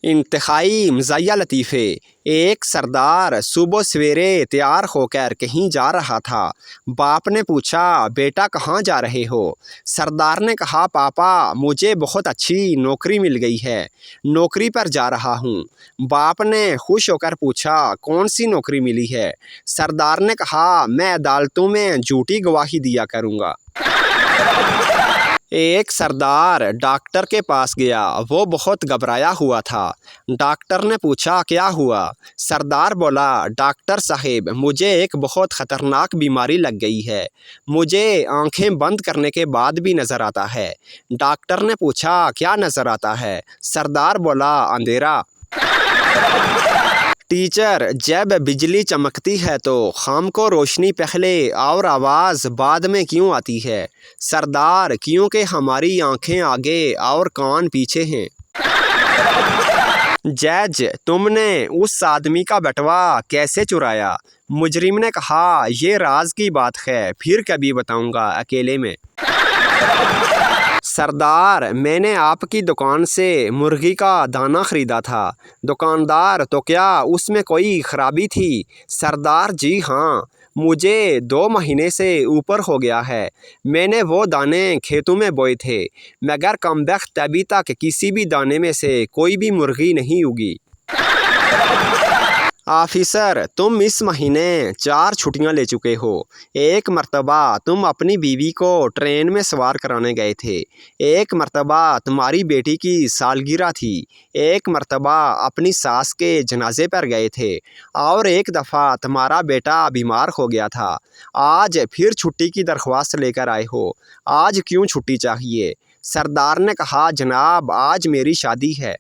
इंतहाई मज़ाहिया लतीफ़े। एक सरदार सुबह सवेरे तैयार होकर कहीं जा रहा था। बाप ने पूछा, बेटा कहाँ जा रहे हो? सरदार ने कहा, पापा मुझे बहुत अच्छी नौकरी मिल गई है, नौकरी पर जा रहा हूँ। बाप ने खुश होकर पूछा, कौन सी नौकरी मिली है? सरदार ने कहा, मैं अदालतों में झूठी गवाही दिया करूँगा। एक सरदार डॉक्टर के पास गया। वो बहुत घबराया हुआ था। डॉक्टर ने पूछा, क्या हुआ? सरदार बोला, डॉक्टर साहब मुझे एक बहुत ख़तरनाक बीमारी लग गई है, मुझे आंखें बंद करने के बाद भी नज़र आता है। डॉक्टर ने पूछा, क्या नज़र आता है? सरदार बोला, अंधेरा। टीचर, जब बिजली चमकती है तो शाम को रोशनी पहले और आवाज़ बाद में क्यों आती है? सरदार, क्योंकि हमारी आंखें आगे और कान पीछे हैं। जज, तुमने उस आदमी का बटवा कैसे चुराया? मुजरिम ने कहा, ये राज की बात है, फिर कभी बताऊंगा अकेले में। सरदार, मैंने आपकी दुकान से मुर्गी का दाना ख़रीदा था। दुकानदार, तो क्या उसमें कोई ख़राबी थी? सरदार, जी हाँ, मुझे 2 महीने से ऊपर हो गया है। मैंने वो दाने खेतों में बोए थे, मगर कमबख्त अभी तक किसी भी दाने में से कोई भी मुर्गी नहीं उगी। ऑफिसर, तुम इस महीने 4 छुट्टियां ले चुके हो। एक मर्तबा तुम अपनी बीवी को ट्रेन में सवार कराने गए थे, एक मर्तबा तुम्हारी बेटी की सालगिरह थी, एक मर्तबा अपनी सास के जनाजे पर गए थे, और एक दफ़ा तुम्हारा बेटा बीमार हो गया था। आज फिर छुट्टी की दरख्वास्त लेकर आए हो। आज क्यों छुट्टी चाहिए? सरदार ने कहा, जनाब आज मेरी शादी है।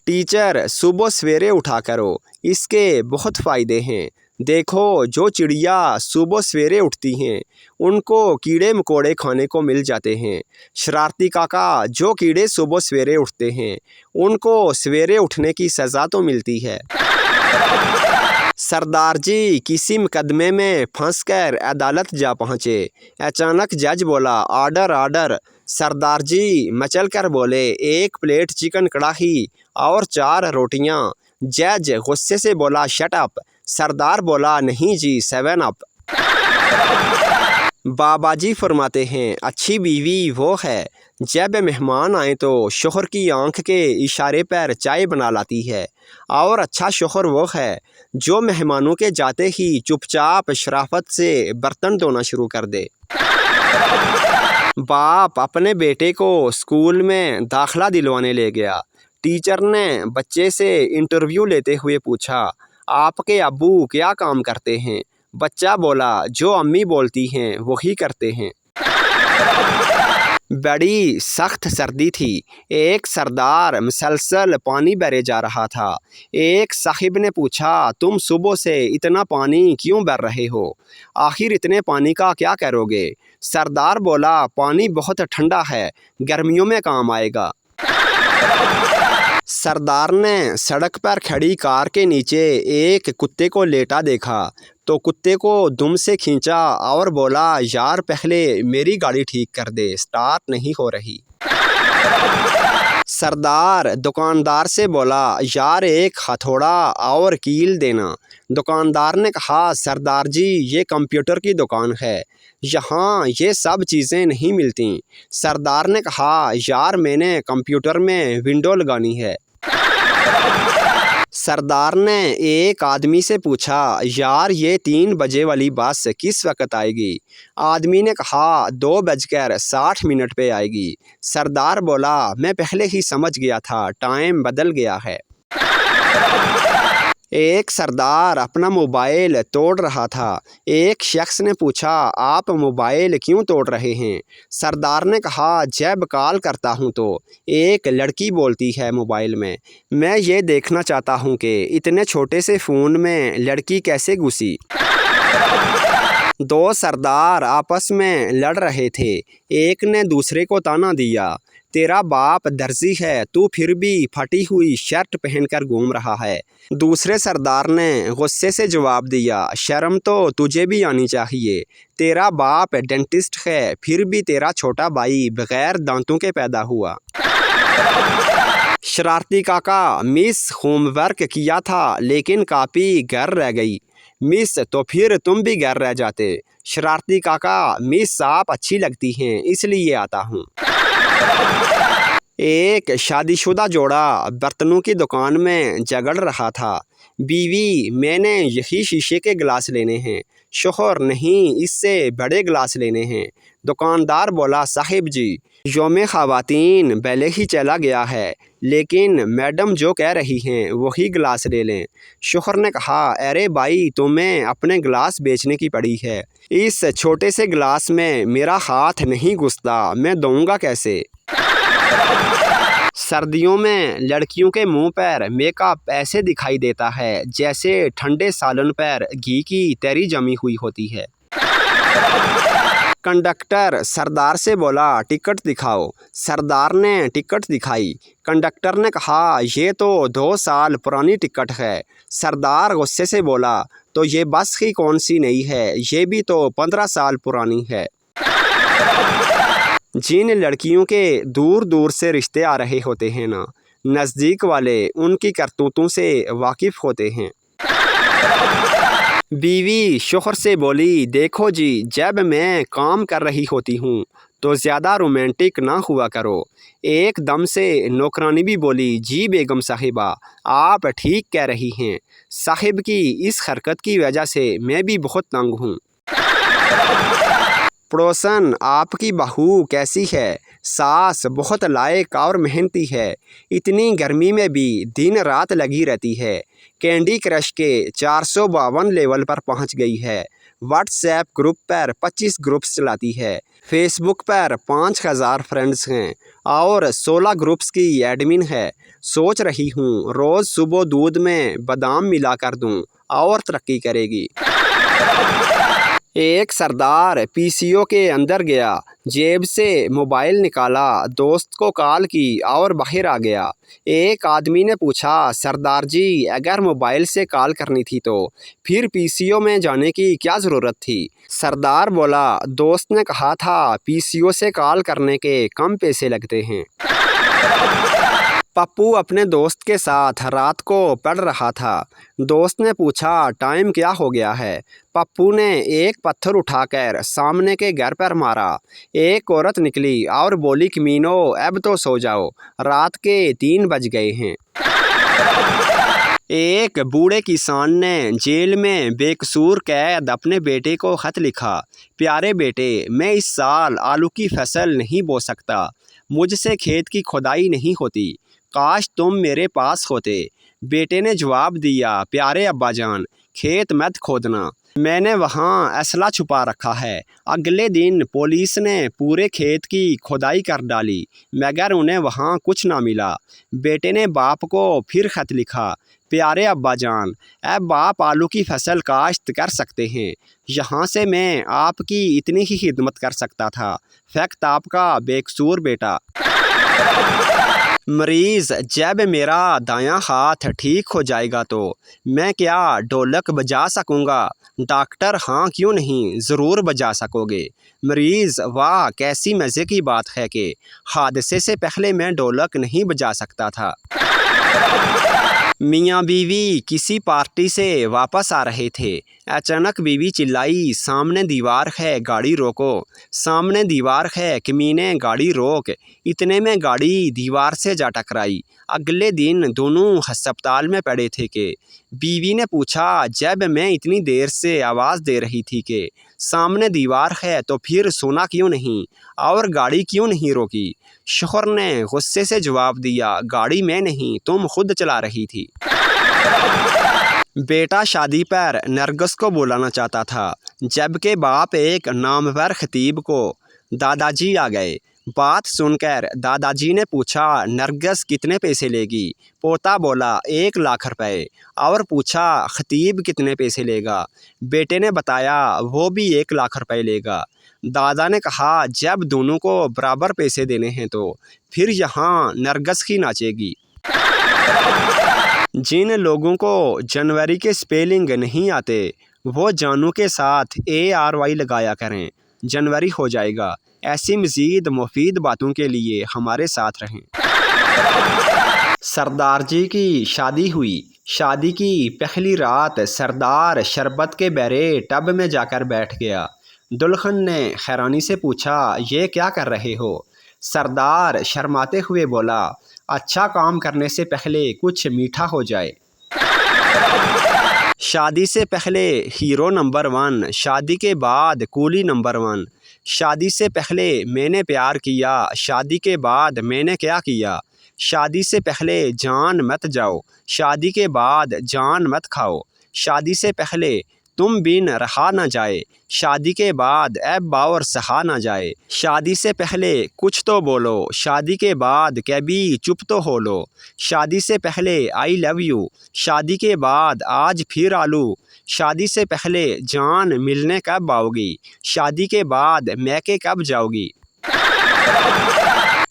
टीचर, सुबह सवेरे उठा करो, इसके बहुत फ़ायदे हैं। देखो, जो चिड़िया सुबह सवेरे उठती हैं उनको कीड़े मकोड़े खाने को मिल जाते हैं। शरारती काका, जो कीड़े सुबह सवेरे उठते हैं उनको सवेरे उठने की सज़ा तो मिलती है। सरदार जी किसी मुकदमे में फंसकर अदालत जा पहुँचे। अचानक जज बोला, आर्डर आर्डर। सरदार जी मचल कर बोले, 1 प्लेट चिकन कढ़ाई और 4 रोटियां। जज गुस्से से बोला, शट अप। सरदार बोला, नहीं जी, 7 अप। बाबा जी फरमाते हैं, अच्छी बीवी वो है जब मेहमान आए तो शोहर की आंख के इशारे पर चाय बना लाती है, और अच्छा शोहर वो है जो मेहमानों के जाते ही चुपचाप शराफत से बर्तन धोना शुरू कर दे। बाप अपने बेटे को स्कूल में दाखिला दिलवाने ले गया। टीचर ने बच्चे से इंटरव्यू लेते हुए पूछा, आपके अब्बू क्या काम करते हैं? बच्चा बोला, जो अम्मी बोलती हैं वही करते हैं। बड़ी सख्त सर्दी थी। एक सरदार मुसलसल पानी भरे जा रहा था। एक साहिब ने पूछा, तुम सुबह से इतना पानी क्यों भर रहे हो? आखिर इतने पानी का क्या करोगे? सरदार बोला, पानी बहुत ठंडा है, गर्मियों में काम आएगा। सरदार ने सड़क पर खड़ी कार के नीचे एक कुत्ते को लेटा देखा तो कुत्ते को दुम से खींचा और बोला, यार पहले मेरी गाड़ी ठीक कर दे, स्टार्ट नहीं हो रही। सरदार दुकानदार से बोला, यार एक हथौड़ा और कील देना। दुकानदार ने कहा, सरदार जी ये कंप्यूटर की दुकान है, यहाँ ये सब चीज़ें नहीं मिलती। सरदार ने कहा, यार मैंने कंप्यूटर में विंडो लगानी है। सरदार ने एक आदमी से पूछा, यार ये 3 बजे वाली बस किस वक्त आएगी? आदमी ने कहा, 2:60 पे आएगी। सरदार बोला, मैं पहले ही समझ गया था, टाइम बदल गया है। एक सरदार अपना मोबाइल तोड़ रहा था। एक शख्स ने पूछा, आप मोबाइल क्यों तोड़ रहे हैं? सरदार ने कहा, जब कॉल करता हूं तो एक लड़की बोलती है मोबाइल में, मैं ये देखना चाहता हूं कि इतने छोटे से फ़ोन में लड़की कैसे घुसी। 2 सरदार आपस में लड़ रहे थे। एक ने दूसरे को ताना दिया, तेरा बाप दर्जी है, तू फिर भी फटी हुई शर्ट पहनकर घूम रहा है। दूसरे सरदार ने गुस्से से जवाब दिया, शर्म तो तुझे भी आनी चाहिए, तेरा बाप डेंटिस्ट है, फिर भी तेरा छोटा भाई बगैर दांतों के पैदा हुआ। शरारती काका, मिस होमवर्क किया था लेकिन कॉपी घर रह गई। मिस, तो फिर तुम भी घर रह जाते। शरारती काका, मिस आप अच्छी लगती हैं इसलिए आता हूँ। एक शादीशुदा जोड़ा बर्तनों की दुकान में झगड़ रहा था। बीवी, मैंने यही शीशे के गिलास लेने हैं। शोहर, नहीं, इससे बड़े गिलास लेने हैं। दुकानदार बोला, साहिब जी, यौम ख़वातीन भले ही चला गया है लेकिन मैडम जो कह रही हैं वही गिलास ले लें। शोहर ने कहा, अरे भाई, तुम्हें अपने गिलास बेचने की पड़ी है। इस छोटे से गिलास में मेरा हाथ नहीं घुसता, मैं दूंगा कैसे। सर्दियों में लड़कियों के मुंह पर मेकअप ऐसे दिखाई देता है जैसे ठंडे सालन पर घी की तरी जमी हुई होती है। कंडक्टर सरदार से बोला, टिकट दिखाओ। सरदार ने टिकट दिखाई। कंडक्टर ने कहा, ये तो 2 साल पुरानी टिकट है। सरदार गुस्से से बोला, तो ये बस ही कौन सी नई है, ये भी तो 15 साल पुरानी है। जिन लड़कियों के दूर दूर से रिश्ते आ रहे होते हैं ना, नज़दीक वाले उनकी करतूतों से वाकिफ़ होते हैं। बीवी शोहर से बोली, देखो जी, जब मैं काम कर रही होती हूँ तो ज़्यादा रोमांटिक ना हुआ करो। एकदम से नौकरानी भी बोली, जी बेगम साहिबा, आप ठीक कह रही हैं। साहिब की इस हरकत की वजह से मैं भी बहुत तंग हूँ। पड़ोसन, आपकी बहू कैसी है? सास बहुत लायक और मेहनती है। इतनी गर्मी में भी दिन रात लगी रहती है। कैंडी क्रश के 452 लेवल पर पहुंच गई है। व्हाट्सएप ग्रुप पर 25 ग्रुप्स चलाती है। फेसबुक पर 5000 फ्रेंड्स हैं और 16 ग्रुप्स की एडमिन है। सोच रही हूँ रोज़ सुबह दूध में बादाम मिला कर दूँ और तरक्की करेगी। एक सरदार पीसीओ के अंदर गया, जेब से मोबाइल निकाला, दोस्त को कॉल की और बाहर आ गया। एक आदमी ने पूछा, सरदार जी, अगर मोबाइल से कॉल करनी थी तो फिर पीसीओ में जाने की क्या ज़रूरत थी? सरदार बोला, दोस्त ने कहा था पीसीओ से कॉल करने के कम पैसे लगते हैं। पप्पू अपने दोस्त के साथ रात को पढ़ रहा था। दोस्त ने पूछा, टाइम क्या हो गया है? पप्पू ने एक पत्थर उठाकर सामने के घर पर मारा। एक औरत निकली और बोली, कमीनो, अब तो सो जाओ, रात के 3 बज गए हैं। एक बूढ़े किसान ने जेल में बेकसूर कैद अपने बेटे को खत लिखा, प्यारे बेटे, मैं इस साल आलू की फसल नहीं बो सकता। मुझसे खेत की खुदाई नहीं होती, काश तुम मेरे पास होते। बेटे ने जवाब दिया, प्यारे अब्बाजान, खेत मत खोदना, मैंने वहाँ असला छुपा रखा है। अगले दिन पुलिस ने पूरे खेत की खुदाई कर डाली मगर उन्हें वहाँ कुछ ना मिला। बेटे ने बाप को फिर खत लिखा, प्यारे अब्बाजान, अब आप आलू की फसल काश्त कर सकते हैं। यहाँ से मैं आपकी इतनी ही खिदमत कर सकता था। फैक्ट आपका बेकसूर बेटा। मरीज़, जब मेरा दायां हाथ ठीक हो जाएगा तो मैं क्या ढोलक बजा सकूंगा? डॉक्टर, हाँ क्यों नहीं, ज़रूर बजा सकोगे। मरीज़, वाह, कैसी मज़े की बात है कि हादसे से पहले मैं ढोलक नहीं बजा सकता था। मियाँ बीवी किसी पार्टी से वापस आ रहे थे। अचानक बीवी चिल्लाई, सामने दीवार है, गाड़ी रोको। सामने दीवार है, कमीने, गाड़ी रोक। इतने में गाड़ी दीवार से जा टकराई। अगले दिन दोनों अस्पताल में पड़े थे कि बीवी ने पूछा, जब मैं इतनी देर से आवाज़ दे रही थी कि सामने दीवार है तो फिर सोना क्यों नहीं और गाड़ी क्यों नहीं रोकी? शोहर ने गुस्से से जवाब दिया, गाड़ी मैं नहीं, तुम खुद चला रही थी। बेटा शादी पर नरगिस को बुलाना चाहता था, जबकि बाप एक नामवर खतीब को दादाजी आ गए। बात सुनकर दादाजी ने पूछा, नरगिस कितने पैसे लेगी? पोता बोला, 1 लाख रुपए। और पूछा, खतीब कितने पैसे लेगा? बेटे ने बताया, वो भी 1 लाख रुपए लेगा। दादा ने कहा, जब दोनों को बराबर पैसे देने हैं तो फिर यहाँ नरगिस ही नाचेगी। जिन लोगों को जनवरी के स्पेलिंग नहीं आते वो जानू के साथ ARY लगाया करें, जनवरी हो जाएगा। ऐसी मज़ीद मुफीद बातों के लिए हमारे साथ रहें। सरदार जी की शादी हुई। शादी की पहली रात सरदार शरबत के बहरे टब में जाकर बैठ गया। दुल्हन ने हैरानी से पूछा, ये क्या कर रहे हो? सरदार शर्माते हुए बोला, अच्छा काम करने से पहले कुछ मीठा हो जाए। शादी से पहले हीरो नंबर 1, शादी के बाद कूली नंबर 1। शादी से पहले मैंने प्यार किया, शादी के बाद मैंने क्या किया? शादी से पहले जान मत जाओ, शादी के बाद जान मत खाओ। शादी से पहले तुम बिन रहा ना जाए, शादी के बाद ऐब बावर सहा ना जाए। शादी से पहले कुछ तो बोलो, शादी के बाद कभी चुप तो हो लो। शादी से पहले आई लव यू, शादी के बाद आज फिर आलू। शादी से पहले जान मिलने कब आओगी, शादी के बाद मैके कब जाओगी?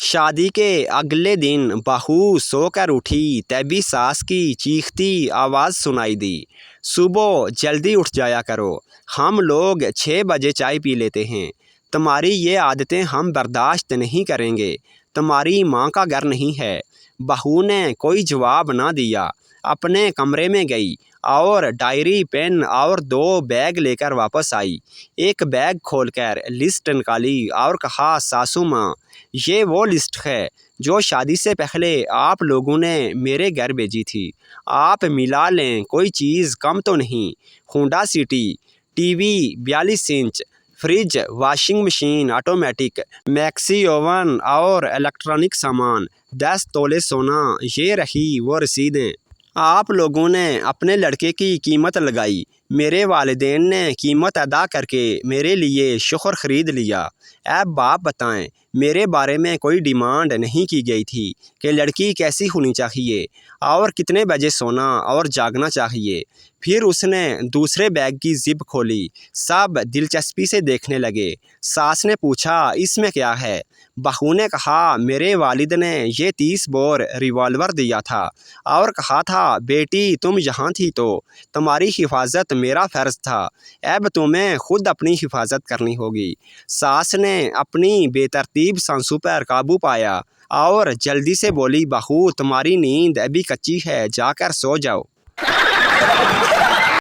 शादी के अगले दिन बहू सोकर उठी, तभी सास की चीखती आवाज़ सुनाई दी, सुबह जल्दी उठ जाया करो, हम लोग 6 बजे चाय पी लेते हैं। तुम्हारी ये आदतें हम बर्दाश्त नहीं करेंगे, तुम्हारी माँ का घर नहीं है। बहू ने कोई जवाब ना दिया, अपने कमरे में गई और डायरी पेन और 2 बैग लेकर वापस आई। एक बैग खोलकर लिस्ट निकाली और कहा, सासू माँ, ये वो लिस्ट है जो शादी से पहले आप लोगों ने मेरे घर भेजी थी। आप मिला लें, कोई चीज़ कम तो नहीं। Honda city, TV 42 inch, fridge, washing machine automatic, maxi oven और इलेक्ट्रॉनिक सामान, 10 तोले सोना, ये रही वो रसीदें। आप लोगों ने अपने लड़के की कीमत लगाई, मेरे वालिदैन ने कीमत अदा करके मेरे लिए शोहर ख़रीद लिया। अब बाप बताएं, मेरे बारे में कोई डिमांड नहीं की गई थी कि लड़की कैसी होनी चाहिए और कितने बजे सोना और जागना चाहिए। फिर उसने दूसरे बैग की जिप खोली, सब दिलचस्पी से देखने लगे। सास ने पूछा, इसमें क्या है? बहू ने कहा, मेरे वालिद ने ये 30 बोर रिवॉल्वर दिया था और कहा था, बेटी तुम यहाँ थी तो तुम्हारी हिफाजत मेरा फ़र्ज़ था, अब तुम्हें खुद अपनी हिफाजत करनी होगी। सास ने अपनी बेतरतीब सांसों पर काबू पाया और जल्दी से बोली, बहू तुम्हारी नींद अभी कच्ची है, जाकर सो जाओ।